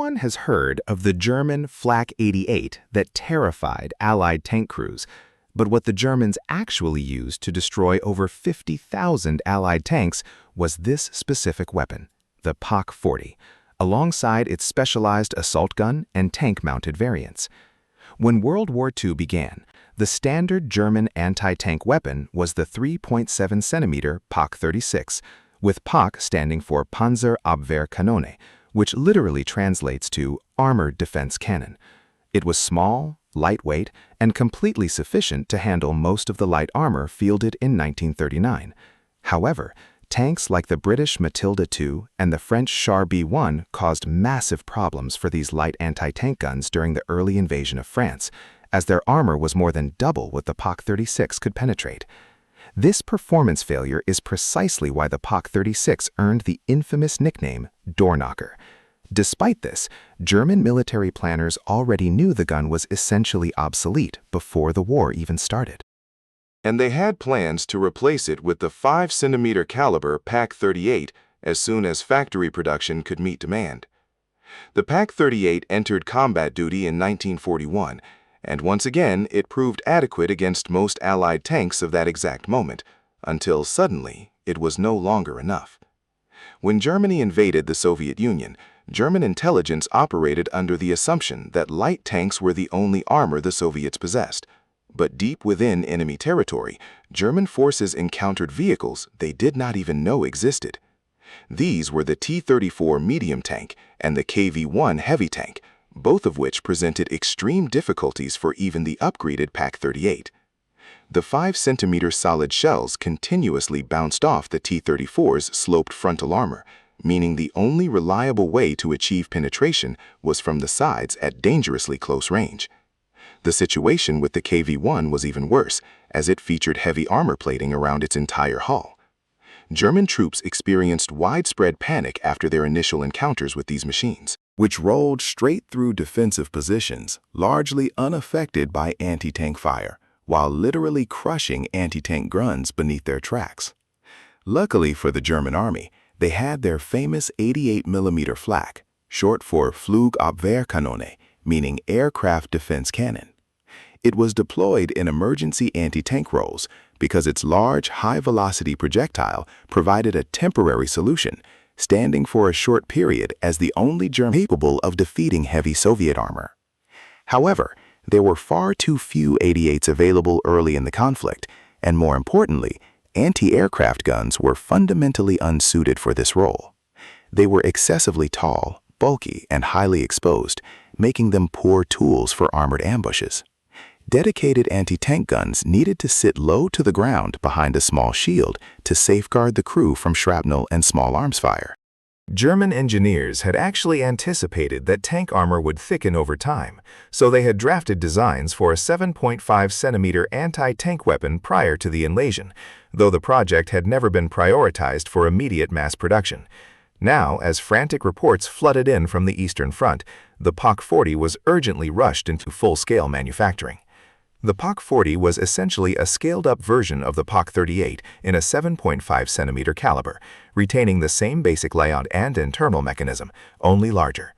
Everyone has heard of the German Flak 88 that terrified Allied tank crews, but what the Germans actually used to destroy over 50,000 Allied tanks was this specific weapon, the Pak-40, alongside its specialized assault gun and tank-mounted variants. When World War II began, the standard German anti-tank weapon was the 3.7-centimeter Pak-36, with Pak standing for Panzer Abwehrkanone, which literally translates to Armored Defense Cannon. It was small, lightweight, and completely sufficient to handle most of the light armor fielded in 1939. However, tanks like the British Matilda II and the French Char B1 caused massive problems for these light anti-tank guns during the early invasion of France, as their armor was more than double what the Pak-36 could penetrate. This performance failure is precisely why the Pak-36 earned the infamous nickname door knocker. Despite this, German military planners already knew the gun was essentially obsolete before the war even started. And they had plans to replace it with the 5-centimeter caliber Pak-38 as soon as factory production could meet demand. The Pak-38 entered combat duty in 1941, and once again it proved adequate against most Allied tanks of that exact moment, until suddenly it was no longer enough. When Germany invaded the Soviet Union, German intelligence operated under the assumption that light tanks were the only armor the Soviets possessed. But deep within enemy territory, German forces encountered vehicles they did not even know existed. These were the T-34 medium tank and the KV-1 heavy tank, both of which presented extreme difficulties for even the upgraded Pak-38. The 5-centimeter solid shells continuously bounced off the T-34's sloped frontal armor, meaning the only reliable way to achieve penetration was from the sides at dangerously close range. The situation with the KV-1 was even worse, as it featured heavy armor plating around its entire hull. German troops experienced widespread panic after their initial encounters with these machines, which rolled straight through defensive positions, largely unaffected by anti-tank fire, while literally crushing anti-tank guns beneath their tracks. Luckily for the German army, they had their famous 88mm Flak, short for Flugabwehrkanone, meaning aircraft defense cannon. It was deployed in emergency anti-tank roles because its large, high-velocity projectile provided a temporary solution, standing for a short period as the only German capable of defeating heavy Soviet armor. However, there were far too few 88s available early in the conflict, and more importantly, anti-aircraft guns were fundamentally unsuited for this role. They were excessively tall, bulky, and highly exposed, making them poor tools for armored ambushes. Dedicated anti-tank guns needed to sit low to the ground behind a small shield to safeguard the crew from shrapnel and small arms fire. German engineers had actually anticipated that tank armor would thicken over time, so they had drafted designs for a 7.5-centimeter anti-tank weapon prior to the invasion, though the project had never been prioritized for immediate mass production. Now, as frantic reports flooded in from the Eastern Front, the Pak-40 was urgently rushed into full-scale manufacturing. The Pak-40 was essentially a scaled-up version of the Pak-38 in a 7.5-centimeter caliber, retaining the same basic layout and internal mechanism, only larger.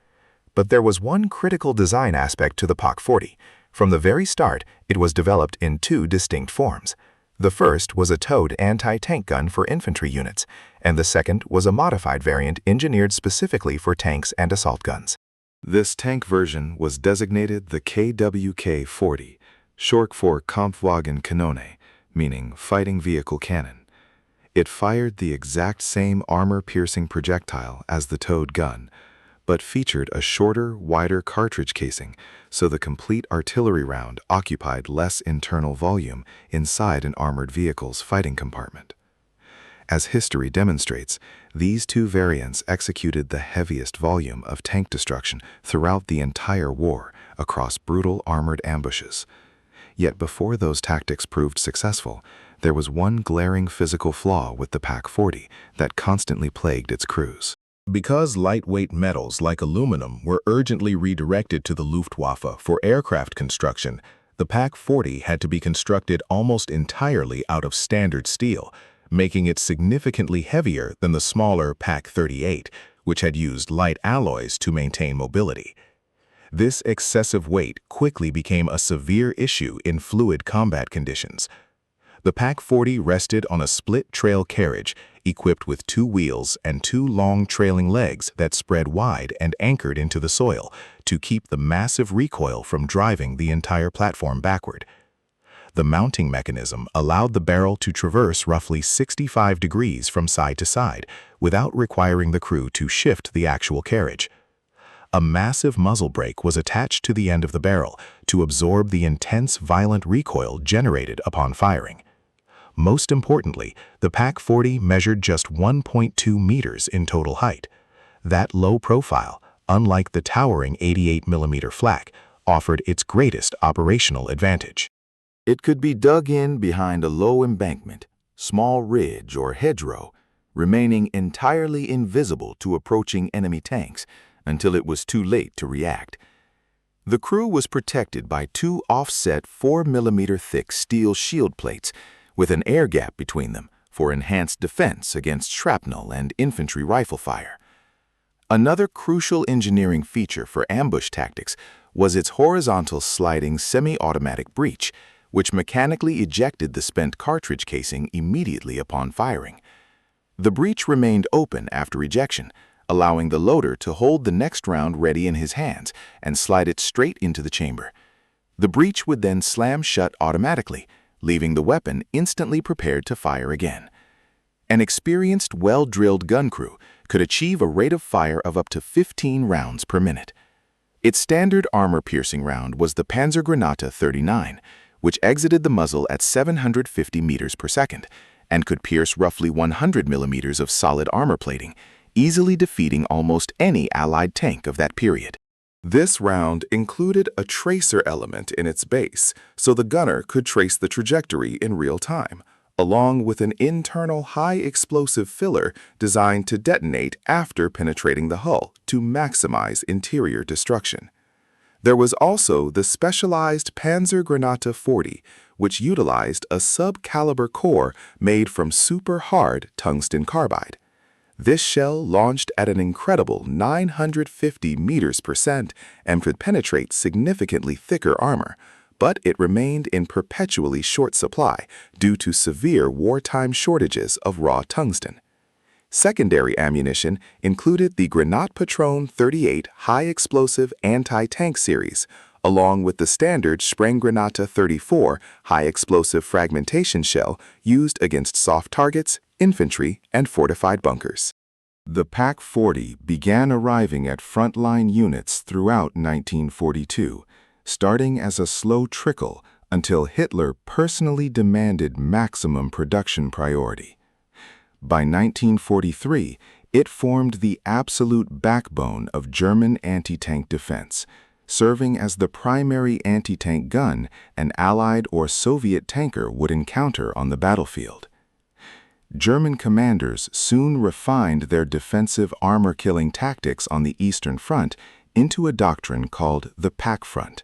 But there was one critical design aspect to the Pak-40. From the very start, it was developed in two distinct forms. The first was a towed anti-tank gun for infantry units, and the second was a modified variant engineered specifically for tanks and assault guns. This tank version was designated the KWK-40, short for Kampfwagenkanone, meaning fighting vehicle cannon. It fired the exact same armor-piercing projectile as the towed gun, but featured a shorter, wider cartridge casing, so the complete artillery round occupied less internal volume inside an armored vehicle's fighting compartment. As history demonstrates, these two variants executed the heaviest volume of tank destruction throughout the entire war across brutal armored ambushes. Yet before those tactics proved successful, there was one glaring physical flaw with the Pak-40 that constantly plagued its crews. Because lightweight metals like aluminum were urgently redirected to the Luftwaffe for aircraft construction, the Pak-40 had to be constructed almost entirely out of standard steel, making it significantly heavier than the smaller Pak-38, which had used light alloys to maintain mobility. This excessive weight quickly became a severe issue in fluid combat conditions. The Pak-40 rested on a split trail carriage equipped with 2 wheels and 2 long trailing legs that spread wide and anchored into the soil to keep the massive recoil from driving the entire platform backward. The mounting mechanism allowed the barrel to traverse roughly 65 degrees from side to side without requiring the crew to shift the actual carriage. A massive muzzle brake was attached to the end of the barrel to absorb the intense, violent recoil generated upon firing. Most importantly, the Pak-40 measured just 1.2 meters in total height. That low profile, unlike the towering 88mm Flak, offered its greatest operational advantage. It could be dug in behind a low embankment, small ridge, or hedgerow, remaining entirely invisible to approaching enemy tanks until it was too late to react. The crew was protected by 2 offset 4mm thick steel shield plates with an air gap between them for enhanced defense against shrapnel and infantry rifle fire. Another crucial engineering feature for ambush tactics was its horizontal sliding semi-automatic breech, which mechanically ejected the spent cartridge casing immediately upon firing. The breech remained open after ejection, allowing the loader to hold the next round ready in his hands and slide it straight into the chamber. The breech would then slam shut automatically, leaving the weapon instantly prepared to fire again. An experienced, well-drilled gun crew could achieve a rate of fire of up to 15 rounds per minute. Its standard armor-piercing round was the Panzer IVs, which exited the muzzle at 750 meters per second and could pierce roughly 100 millimeters of solid armor plating, easily defeating almost any Allied tank of that period. This round included a tracer element in its base, so the gunner could trace the trajectory in real time, along with an internal high-explosive filler designed to detonate after penetrating the hull to maximize interior destruction. There was also the specialized Panzer IVs, which utilized a sub-caliber core made from super-hard tungsten carbide. This shell launched at an incredible 950 meters per second and could penetrate significantly thicker armor, but it remained in perpetually short supply due to severe wartime shortages of raw tungsten. Secondary ammunition included the Granatpatron 38 high-explosive anti-tank series, along with the standard Sprenggranate 34 high-explosive fragmentation shell used against soft targets, infantry, and fortified bunkers. The Pak-40 began arriving at frontline units throughout 1942, starting as a slow trickle until Hitler personally demanded maximum production priority. By 1943, it formed the absolute backbone of German anti-tank defense, serving as the primary anti-tank gun an Allied or Soviet tanker would encounter on the battlefield. German commanders soon refined their defensive armor-killing tactics on the Eastern Front into a doctrine called the Pakfront.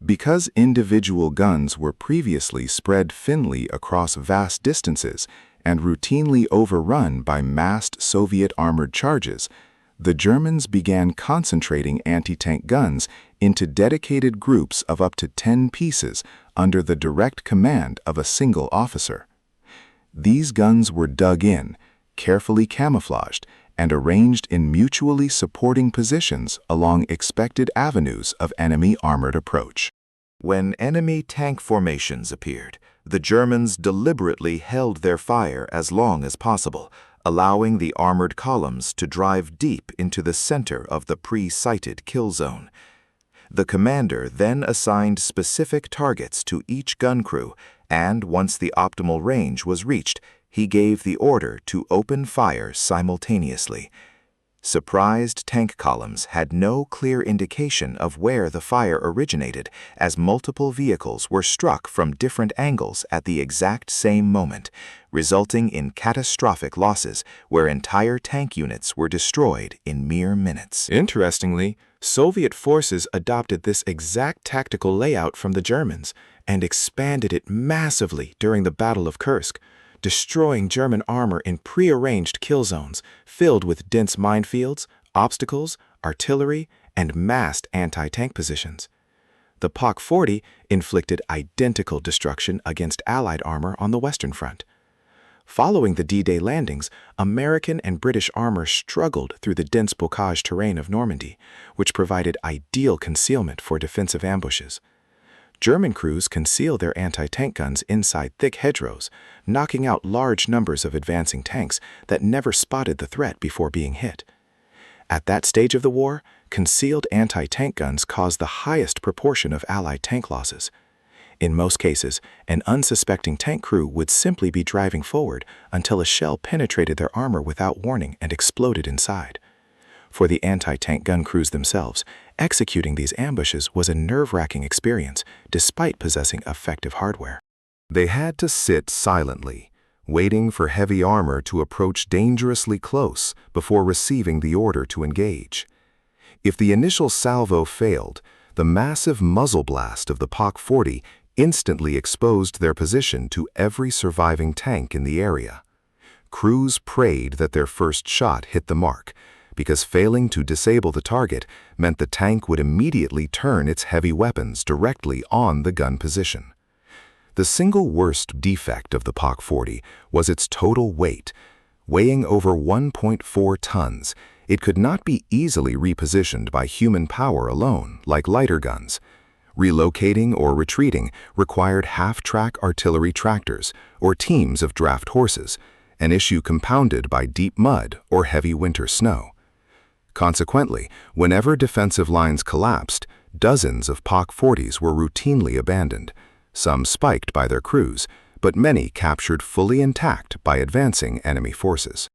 Because individual guns were previously spread thinly across vast distances and routinely overrun by massed Soviet armored charges, the Germans began concentrating anti-tank guns into dedicated groups of up to 10 pieces under the direct command of a single officer. These guns were dug in, carefully camouflaged, and arranged in mutually supporting positions along expected avenues of enemy armored approach. When enemy tank formations appeared, the Germans deliberately held their fire as long as possible, allowing the armored columns to drive deep into the center of the pre-sighted kill zone. The commander then assigned specific targets to each gun crew, and once the optimal range was reached, he gave the order to open fire simultaneously. Surprised tank columns had no clear indication of where the fire originated, as multiple vehicles were struck from different angles at the exact same moment, resulting in catastrophic losses where entire tank units were destroyed in mere minutes. Interestingly, Soviet forces adopted this exact tactical layout from the Germans and expanded it massively during the Battle of Kursk, destroying German armor in prearranged kill zones filled with dense minefields, obstacles, artillery, and massed anti-tank positions. The Pak-40 inflicted identical destruction against Allied armor on the Western Front. Following the D-Day landings, American and British armor struggled through the dense bocage terrain of Normandy, which provided ideal concealment for defensive ambushes. German crews concealed their anti-tank guns inside thick hedgerows, knocking out large numbers of advancing tanks that never spotted the threat before being hit. At that stage of the war, concealed anti-tank guns caused the highest proportion of Allied tank losses. In most cases, an unsuspecting tank crew would simply be driving forward until a shell penetrated their armor without warning and exploded inside. For the anti-tank gun crews themselves, executing these ambushes was a nerve-wracking experience despite possessing effective hardware. They had to sit silently, waiting for heavy armor to approach dangerously close before receiving the order to engage. If the initial salvo failed, the massive muzzle blast of the Pak-40 instantly exposed their position to every surviving tank in the area. Crews prayed that their first shot hit the mark, because failing to disable the target meant the tank would immediately turn its heavy weapons directly on the gun position. The single worst defect of the Pak-40 was its total weight. Weighing over 1.4 tons, it could not be easily repositioned by human power alone, like lighter guns. Relocating or retreating required half-track artillery tractors or teams of draft horses, an issue compounded by deep mud or heavy winter snow. Consequently, whenever defensive lines collapsed, dozens of Pak-40s were routinely abandoned, some spiked by their crews, but many captured fully intact by advancing enemy forces.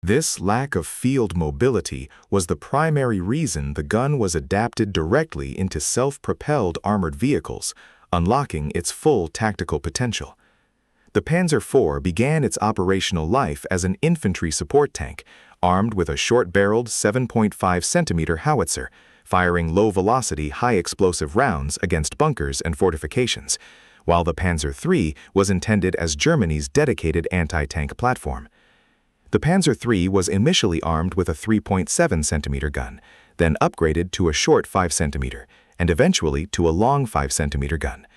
This lack of field mobility was the primary reason the gun was adapted directly into self-propelled armored vehicles, unlocking its full tactical potential. The Panzer IV began its operational life as an infantry support tank, armed with a short-barreled 7.5-centimeter howitzer, firing low-velocity, high-explosive rounds against bunkers and fortifications, while the Panzer III was intended as Germany's dedicated anti-tank platform. The Panzer III was initially armed with a 3.7-centimeter gun, then upgraded to a short 5-centimeter, and eventually to a long 5-centimeter gun.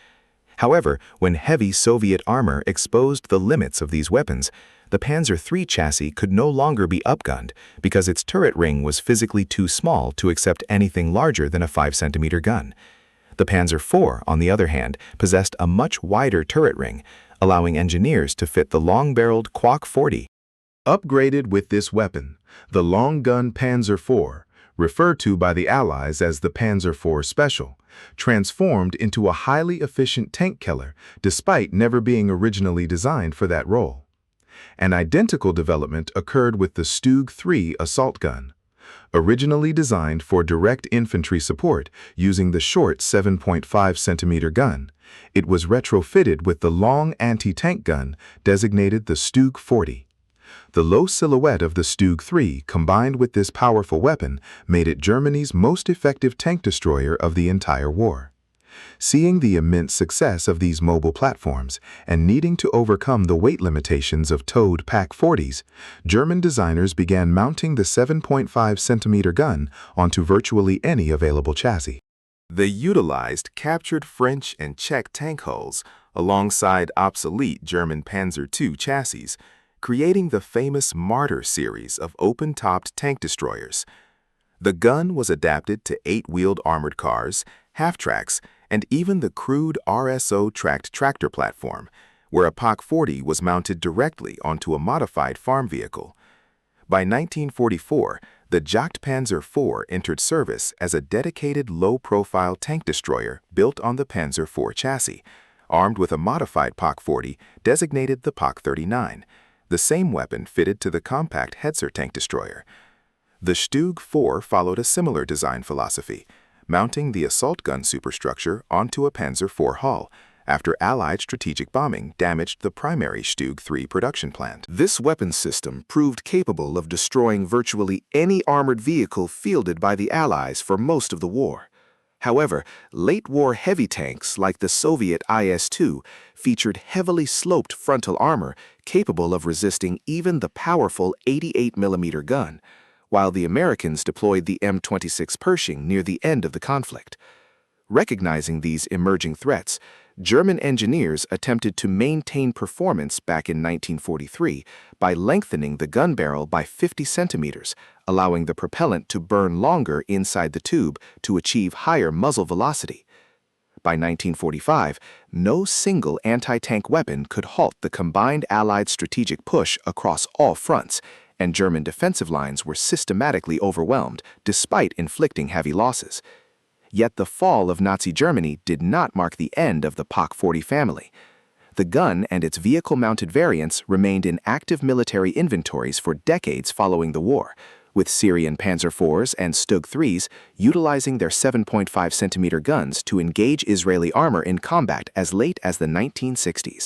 However, when heavy Soviet armor exposed the limits of these weapons, the Panzer III chassis could no longer be upgunned because its turret ring was physically too small to accept anything larger than a 5-centimeter gun. The Panzer IV, on the other hand, possessed a much wider turret ring, allowing engineers to fit the long-barreled Quak 40. Upgraded with this weapon, the long-gun Panzer IV, referred to by the Allies as the Panzer IV Special, transformed into a highly efficient tank killer despite never being originally designed for that role. An identical development occurred with the StuG III assault gun. Originally designed for direct infantry support using the short 7.5-centimeter gun, it was retrofitted with the long anti-tank gun designated the StuG 40. The low silhouette of the StuG III combined with this powerful weapon made it Germany's most effective tank destroyer of the entire war. Seeing the immense success of these mobile platforms and needing to overcome the weight limitations of towed Pak-40s, German designers began mounting the 7.5-centimeter gun onto virtually any available chassis. They utilized captured French and Czech tank hulls alongside obsolete German Panzer II chassis, creating the famous Martyr series of open-topped tank destroyers. The gun was adapted to 8-wheeled armored cars, half-tracks, and even the crude RSO-tracked tractor platform, where a Pak-40 was mounted directly onto a modified farm vehicle. By 1944, the Jagdpanzer IV entered service as a dedicated low-profile tank destroyer built on the Panzer IV chassis, armed with a modified Pak-40 designated the Pak-39, the same weapon fitted to the compact Hetzer tank destroyer. The StuG IV followed a similar design philosophy, mounting the assault gun superstructure onto a Panzer IV hull after Allied strategic bombing damaged the primary StuG III production plant. This weapon system proved capable of destroying virtually any armored vehicle fielded by the Allies for most of the war. However, late-war heavy tanks like the Soviet IS-2 featured heavily sloped frontal armor capable of resisting even the powerful 88mm gun, while the Americans deployed the M26 Pershing near the end of the conflict. Recognizing these emerging threats, German engineers attempted to maintain performance back in 1943 by lengthening the gun barrel by 50 centimeters, allowing the propellant to burn longer inside the tube to achieve higher muzzle velocity. By 1945, no single anti-tank weapon could halt the combined Allied strategic push across all fronts, and German defensive lines were systematically overwhelmed despite inflicting heavy losses. Yet the fall of Nazi Germany did not mark the end of the Pak-40 family. The gun and its vehicle-mounted variants remained in active military inventories for decades following the war, with Syrian Panzer IVs and StuG IIIs utilizing their 7.5 centimeter guns to engage Israeli armor in combat as late as the 1960s.